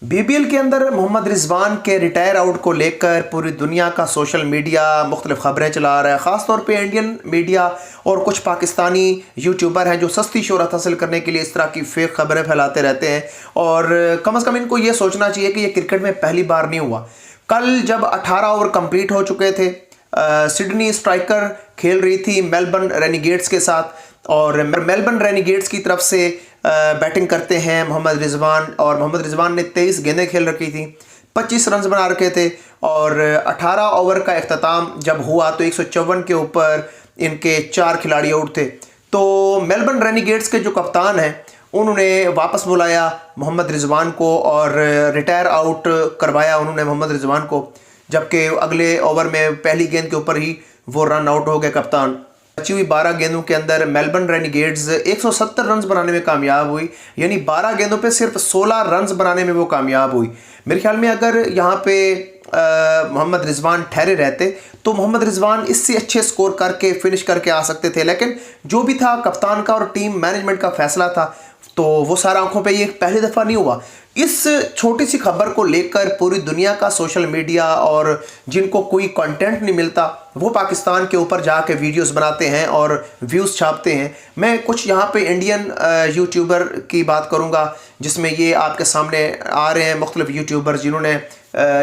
BBL के अंदर मोहम्मद रिजवान के रिटायर आउट को लेकर पूरी दुनिया का सोशल मीडिया मुख्तलिफ खबरें चला रहा है। ख़ासतौर पे इंडियन मीडिया और कुछ पाकिस्तानी यूट्यूबर हैं जो सस्ती शोहरत हासिल करने के लिए इस तरह की फेक खबरें फैलाते रहते हैं। और कम अज़ कम इनको ये सोचना चाहिए कि ये क्रिकेट में पहली बार नहीं हुआ। कल जब 18 ओवर कंप्लीट हो चुके थे, सिडनी स्ट्राइकर खेल रही थी मेलबर्न रेनिगेट्स के साथ और मेलबर्न रेनिगेट्स की तरफ से बैटिंग करते हैं मोहम्मद रिजवान। और मोहम्मद रिजवान ने 23 गेंदें खेल रखी थी, 25 रन बना रखे थे और 18 ओवर का अख्ताम जब हुआ तो 154 के ऊपर इनके 4 खिलाड़ी आउट थे। तो मेलबर्न रेनिगेट्स के जो कप्तान हैं उन्होंने वापस बुलाया मोहम्मद रिजवान को और रिटायर आउट करवाया उन्होंने मोहम्मद रिजवान को, जबकि अगले ओवर में पहली गेंद के ऊपर ही वो रन आउट हो गए कप्तान। बची हुई 12 गेंदों के अंदर मेलबर्न रेनिगेट्स 170 रन बनाने में कामयाब हुई, यानी 12 गेंदों पे सिर्फ 16 रन बनाने में वो कामयाब हुई। मेरे ख्याल में अगर यहाँ पे मोहम्मद रिजवान ठहरे रहते तो मोहम्मद रिजवान इससे अच्छे स्कोर करके फिनिश करके आ सकते थे, लेकिन जो भी था कप्तान का और टीम मैनेजमेंट का फैसला था, तो वो सारा आंखों पे ये पहली दफ़ा नहीं हुआ। इस छोटी सी खबर को लेकर पूरी दुनिया का सोशल मीडिया और जिनको कोई कंटेंट नहीं मिलता वो पाकिस्तान के ऊपर जाके वीडियोस बनाते हैं और व्यूज़ छापते हैं। मैं कुछ यहाँ पे इंडियन यूट्यूबर की बात करूँगा जिसमें ये आपके सामने आ रहे हैं मुख्तलिफ यूट्यूबर जिन्होंने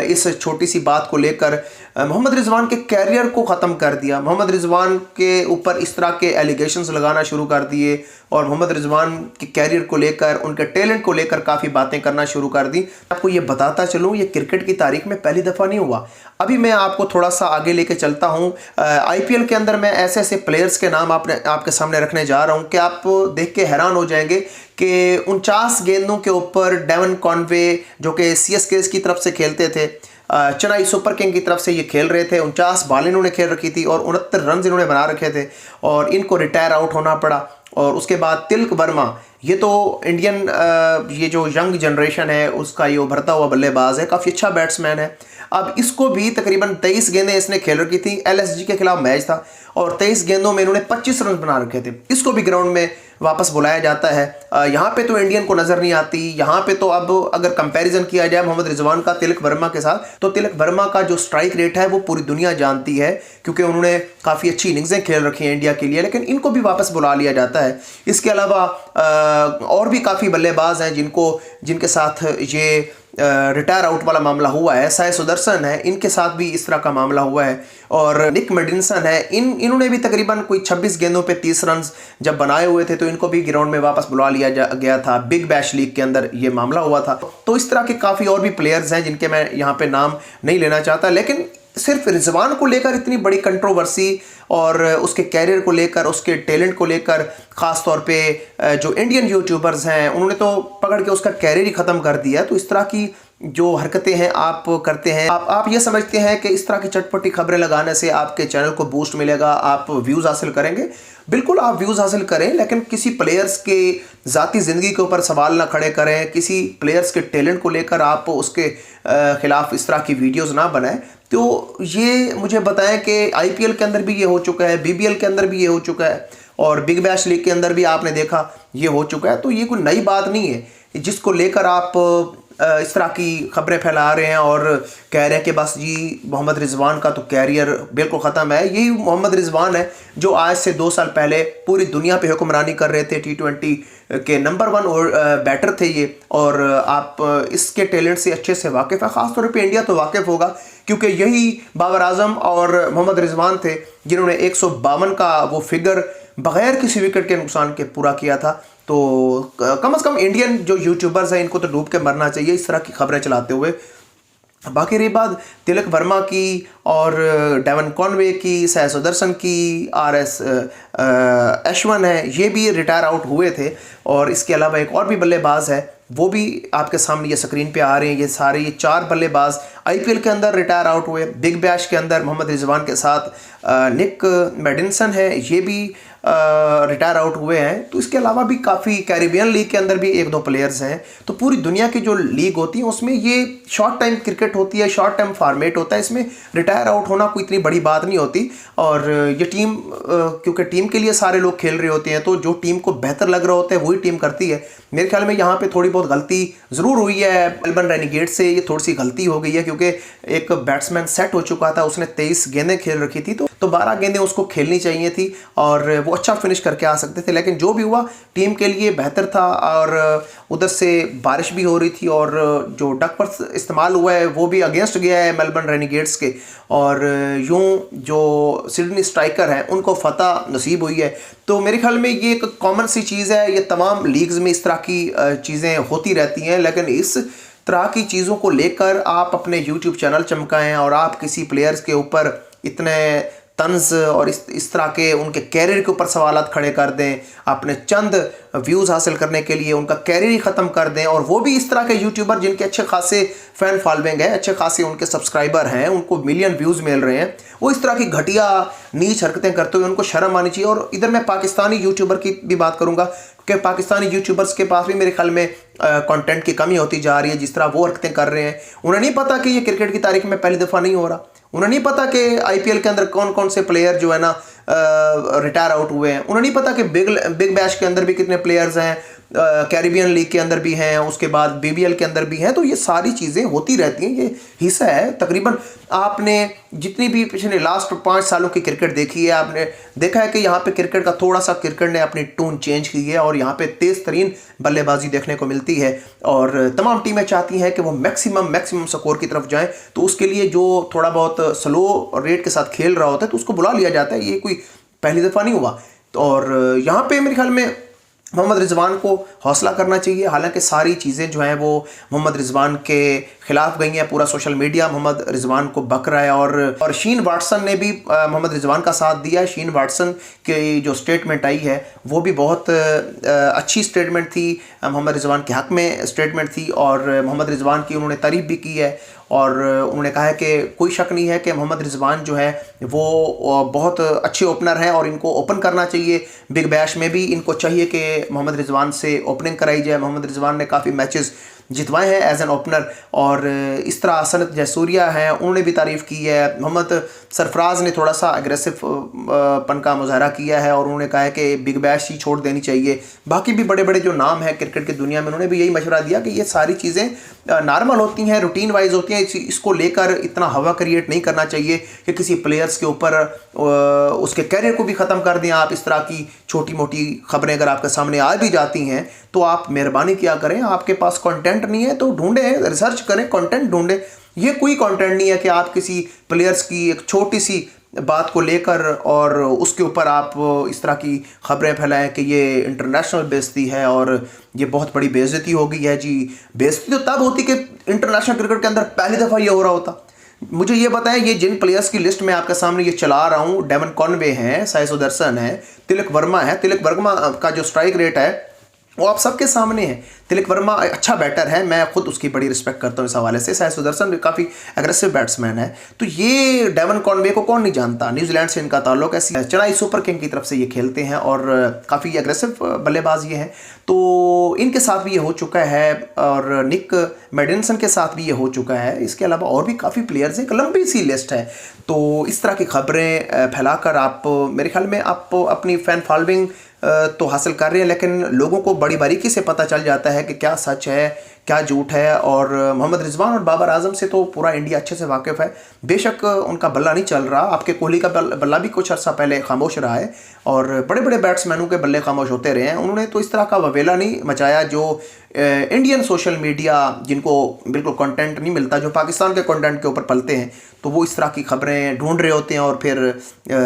इस छोटी सी बात को लेकर मोहम्मद रिजवान के कैरियर को ख़त्म कर दिया। मोहम्मद रिजवान के ऊपर इस तरह के एलिगेशंस लगाना शुरू कर दिए और मोहम्मद रिजवान के कैरियर को लेकर, उनके टैलेंट को लेकर काफ़ी बातें करना शुरू कर दी। आपको ये बताता चलूँ, ये क्रिकेट की तारीख में पहली दफ़ा नहीं हुआ। अभी मैं आपको थोड़ा सा आगे लेके चलता हूँ। आईपीएल के अंदर मैं ऐसे ऐसे प्लेयर्स के नाम आपके सामने रखने जा रहा हूँ कि आप देख के हैरान हो जाएंगे कि 49 गेंदों के ऊपर डेवन कॉनवे जो कि सीएसके की तरफ से खेलते थे, चेन्नई सुपर किंग की तरफ से ये खेल रहे थे, 49 बॉल इन्होंने खेल रखी थी और 69 रन इन्होंने बना रखे थे और इनको रिटायर आउट होना पड़ा। और उसके बाद तिलक वर्मा, ये तो इंडियन ये जो यंग जनरेशन है उसका ये उभरता हुआ बल्लेबाज है, काफ़ी अच्छा बैट्समैन है। अब इसको भी तकरीबन 23 गेंदें इसने खेल रखी थी, एलएसजी के खिलाफ मैच था और 23 गेंदों में इन्होंने 25 रन बना रखे थे। इसको भी ग्राउंड में वापस बुलाया जाता है। यहाँ पे तो इंडियन को नज़र नहीं आती। यहाँ पे तो अब अगर कंपैरिजन किया जाए मोहम्मद रिजवान का तिलक वर्मा के साथ, तो तिलक वर्मा का जो स्ट्राइक रेट है वो पूरी दुनिया जानती है क्योंकि उन्होंने काफ़ी अच्छी इनिंग्सें खेल रखी हैं इंडिया के लिए, लेकिन इनको भी वापस बुला लिया जाता है। इसके अलावा और भी काफ़ी बल्लेबाज हैं जिनके साथ ये रिटायर आउट वाला मामला हुआ है। साई सुदर्शन है, इनके साथ भी इस तरह का मामला हुआ है और निक मेडिसन है, इन्होंने भी तकरीबन कोई 26 गेंदों पे 30 रन जब बनाए हुए थे तो इनको भी ग्राउंड में वापस बुला लिया गया था। बिग बैश लीग के अंदर ये मामला हुआ था। तो इस तरह के काफ़ी और भी प्लेयर्स हैं जिनके मैं यहाँ पे नाम नहीं लेना चाहता, लेकिन सिर्फ रिजवान को लेकर इतनी बड़ी कंट्रोवर्सी और उसके कैरियर को लेकर, उसके टैलेंट को लेकर, ख़ास तौर पे जो इंडियन यूट्यूबर्स हैं उन्होंने तो पकड़ के उसका कैरियर ही ख़त्म कर दिया। तो इस तरह की जो हरकतें हैं आप करते हैं, आप ये समझते हैं कि इस तरह की चटपटी खबरें लगाने से आपके चैनल को बूस्ट मिलेगा, आप व्यूज़ हासिल करेंगे। बिल्कुल आप व्यूज़ हासिल करें, लेकिन किसी प्लेयर्स के ज़ाती ज़िंदगी के ऊपर सवाल ना खड़े करें, किसी प्लेयर्स के टैलेंट को लेकर आप उसके ख़िलाफ़ इस तरह की वीडियोज़ ना बनाएं। तो ये मुझे बताएं कि आईपीएल के अंदर भी ये हो चुका है, बीबीएल के अंदर भी ये हो चुका है और बिग बैश लीग के अंदर भी आपने देखा ये हो चुका है। तो ये कोई नई बात नहीं है जिसको लेकर आप इस तरह की खबरें फैला रहे हैं और कह रहे हैं कि बस जी मोहम्मद रिजवान का तो कैरियर बिल्कुल ख़त्म है। यही मोहम्मद रिजवान है जो आज से 2 साल पहले पूरी दुनिया पे हुक्मरानी कर रहे थे, T20 के नंबर 1 और बैटर थे ये। और आप इसके टैलेंट से अच्छे से वाकिफ़ है, ख़ासतौर पे इंडिया तो वाकिफ़ होगा क्योंकि यही बाबर आजम और मोहम्मद रिजवान थे जिन्होंने 152 का वो फिगर बग़ैर किसी विकेट के नुकसान के पूरा किया था। तो कम से कम इंडियन जो यूट्यूबर्स हैं इनको तो डूब के मरना चाहिए इस तरह की खबरें चलाते हुए। बाकी रही बात तिलक वर्मा की और डेवन कॉनवे की, साई सुदर्शन की, RS अश्विन है, ये भी रिटायर आउट हुए थे। और इसके अलावा एक और भी बल्लेबाज है, वो भी आपके सामने ये स्क्रीन पे आ रहे हैं। ये 4 बल्लेबाज आईपीएल के अंदर रिटायर आउट हुए। बिग बैश के अंदर मोहम्मद रिजवान के साथ निक मेडिसन है, ये भी रिटायर आउट हुए हैं। तो इसके अलावा भी काफ़ी कैरिबियन लीग के अंदर भी 1-2 प्लेयर्स हैं। तो पूरी दुनिया की जो लीग होती है उसमें ये शॉर्ट टाइम क्रिकेट होती है, शॉर्ट टाइम फॉर्मेट होता है, इसमें रिटायर आउट होना कोई इतनी बड़ी बात नहीं होती। और ये टीम क्योंकि टीम के लिए सारे लोग खेल रहे होते हैं, तो जो टीम को बेहतर लग रहा होता है वही टीम करती है। मेरे ख्याल में यहाँ पे थोड़ी बहुत गलती ज़रूर हुई है मेलबर्न रेनेगेड्स से, ये थोड़ी सी गलती हो गई है क्योंकि एक बैट्समैन सेट हो चुका था, उसने 23 गेंदें खेल रखी थी, तो 12 गेंदें उसको खेलनी चाहिए थी और वो अच्छा फिनिश करके आ सकते थे। लेकिन जो भी हुआ टीम के लिए बेहतर था। और उधर से बारिश भी हो रही थी और जो डक पर इस्तेमाल हुआ है वो भी अगेंस्ट गया है मेलबर्न रेनेगेड्स के। और यूं जो सिडनी स्ट्राइकर हैं उनको फतह नसीब हुई है। तो मेरे ख्याल में ये एक कॉमन सी चीज़ है, ये तमाम लीग्स में इस तरह की चीज़ें होती रहती हैं। लेकिन इस तरह की चीज़ों को लेकर आप अपने यूट्यूब चैनल चमकाएं और आप किसी प्लेयर्स के ऊपर इतने तंज और इस तरह के उनके कैरियर के ऊपर सवालात खड़े कर दें, अपने चंद व्यूज़ हासिल करने के लिए उनका कैरियर ही ख़त्म कर दें। और वो भी इस तरह के यूट्यूबर जिनके अच्छे खासे फ़ैन फॉलोइंग है, अच्छे खासे उनके सब्सक्राइबर हैं, उनको मिलियन व्यूज़ मिल रहे हैं, वो इस तरह की घटिया नीच हरकतें करते हुए उनको शर्म आनी चाहिए। और इधर मैं पाकिस्तानी यूट्यूबर की भी बात करूँगा कि पाकिस्तानी यूट्यूबर्स के पास भी मेरे ख्याल में कंटेंट की कमी होती जा रही है। जिस तरह वो हरकतें कर रहे हैं, उन्हें नहीं पता कि ये क्रिकेट की तारीख में पहली दफ़ा नहीं हो रहा। उन्हें नहीं पता कि आईपीएल के अंदर कौन कौन से प्लेयर जो है ना रिटायर आउट हुए हैं। उन्हें नहीं पता कि बिग बैश के अंदर भी कितने प्लेयर्स हैं, कैरिबियन लीग के अंदर भी हैं, उसके बाद बीबीएल के अंदर भी हैं। तो ये सारी चीज़ें होती रहती हैं, ये हिस्सा है। तकरीबन आपने जितनी भी पिछले लास्ट 5 सालों की क्रिकेट देखी है, आपने देखा है कि यहाँ पे क्रिकेट का थोड़ा सा क्रिकेट ने अपनी टून चेंज की है और यहाँ पे तेज़ तरीन बल्लेबाजी देखने को मिलती है। और तमाम टीमें चाहती हैं कि वो मैक्सिमम स्कोर की तरफ जाएं। तो उसके लिए जो थोड़ा बहुत स्लो रेट के साथ खेल रहा होता है तो उसको बुला लिया जाता है। ये कोई पहली दफ़ा नहीं हुआ। और यहाँ पे मेरे ख्याल में मोहम्मद रिजवान को हौसला करना चाहिए। हालांकि सारी चीज़ें जो हैं वो मोहम्मद रिजवान के खिलाफ गई हैं, पूरा सोशल मीडिया मोहम्मद रिजवान को बक रहा है। और शीन वाटसन ने भी मोहम्मद रिजवान का साथ दिया है। शीन वाटसन की जो स्टेटमेंट आई है वो भी बहुत अच्छी स्टेटमेंट थी, मोहम्मद रिजवान के हक़ में स्टेटमेंट थी। और मोहम्मद रिजवान की उन्होंने तारीफ़ भी की है और उन्होंने कहा है कि कोई शक नहीं है कि मोहम्मद रिजवान जो है वो बहुत अच्छे ओपनर हैं और इनको ओपन करना चाहिए। बिग बैश में भी इनको चाहिए कि मोहम्मद रिजवान से ओपनिंग कराई जाए। मोहम्मद रिजवान ने काफ़ी मैचेस जितवाए हैं एज एन ओपनर। और इस तरह सनत जयसूर्या हैं, उन्होंने भी तारीफ़ की है। मोहम्मद सरफराज ने थोड़ा सा अग्रेसिव पन का मुजाहरा किया है और उन्होंने कहा है कि बिग बैश ही छोड़ देनी चाहिए। बाकी भी बड़े बड़े जो नाम हैं क्रिकेट की दुनिया में, उन्होंने भी यही मशवरा दिया कि ये सारी चीज़ें नॉर्मल होती हैं, रूटीन वाइज होती हैं। इसको लेकर इतना हवा क्रिएट नहीं करना चाहिए कि किसी प्लेयर्स के ऊपर उसके कैरियर को भी ख़त्म कर दें आप। इस तरह की छोटी मोटी खबरें अगर आपके सामने आ भी जाती हैं तो आप मेहरबानी क्या करें, आपके पास कंटेंट नहीं है तो ढूंढें, रिसर्च करें, कंटेंट ढूंढें। ये कोई कंटेंट नहीं है कि आप किसी प्लेयर्स की एक छोटी सी बात को लेकर और उसके ऊपर आप इस तरह की खबरें फैलाएं कि ये इंटरनेशनल बेइज्जती है और ये बहुत बड़ी बेइज्जती हो गई है। जी, बेइज्जती तो तब होती कि इंटरनेशनल क्रिकेट के अंदर पहली दफ़ा ये हो रहा होता। मुझे ये बताएं, ये जिन प्लेयर्स की लिस्ट में आपके सामने ये चला रहा हूँ, डेवन कॉनवे हैं, साई सुदर्शन है, तिलक वर्मा है। तिलक वर्मा का जो स्ट्राइक रेट है वो आप सबके सामने है। तिलक वर्मा अच्छा बैटर है, मैं खुद उसकी बड़ी रिस्पेक्ट करता हूँ इस हवाले से। साई सुदर्शन भी काफ़ी एग्रेसिव बैट्समैन है। तो ये डेवन कॉनवे को कौन नहीं जानता, न्यूजीलैंड से इनका ताल्लुक है, चेन्नई सुपर किंग की तरफ से ये खेलते हैं और काफ़ी एग्रेसिव बल्लेबाज ये हैं। तो इनके साथ भी ये हो चुका है और निक मेडिसन के साथ भी ये हो चुका है। इसके अलावा और भी काफ़ी प्लेयर्स हैं, एक लंबी सी लिस्ट है। तो इस तरह की खबरें फैलाकर आप, मेरे ख्याल में आप अपनी फ़ैन फॉलोइंग तो हासिल कर रहे हैं, लेकिन लोगों को बड़ी बारीकी से पता चल जाता है कि क्या सच है क्या झूठ है। और मोहम्मद रिजवान और बाबर आजम से तो पूरा इंडिया अच्छे से वाकिफ़ है। बेशक उनका बल्ला नहीं चल रहा, आपके कोहली का बल्ला भी कुछ अर्सा पहले खामोश रहा है और बड़े बड़े बैट्समैनों के बल्ले खामोश होते रहे हैं। उन्होंने तो इस तरह का ववेला नहीं मचाया जो इंडियन सोशल मीडिया, जिनको बिल्कुल कंटेंट नहीं मिलता, जो पाकिस्तान के कंटेंट के ऊपर पलते हैं, तो वो इस तरह की खबरें ढूंढ रहे होते हैं। और फिर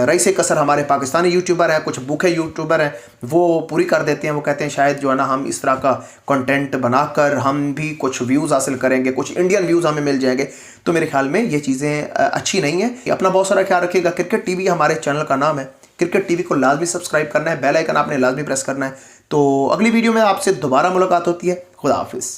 रईस कसर हमारे पाकिस्तानी यूट्यूबर हैं, कुछ भूखे यूट्यूबर हैं, वो पूरी कर देते हैं। वो कहते हैं शायद जो है ना हम इस तरह का कंटेंट बनाकर हम भी कुछ व्यूज़ हासिल करेंगे, कुछ इंडियन व्यूज़ हमें मिल जाएंगे। तो मेरे ख्याल में ये चीज़ें अच्छी नहीं है। अपना बहुत सारा ख्याल रखिएगा। क्रिकेट टीवी हमारे चैनल का नाम है। क्रिकेट टीवी को लाजमी सब्सक्राइब करना है, बेल आइकन आपने लाजमी प्रेस करना है। तो अगली वीडियो में आपसे दोबारा मुलाकात होती है। खुदा हाफिज़।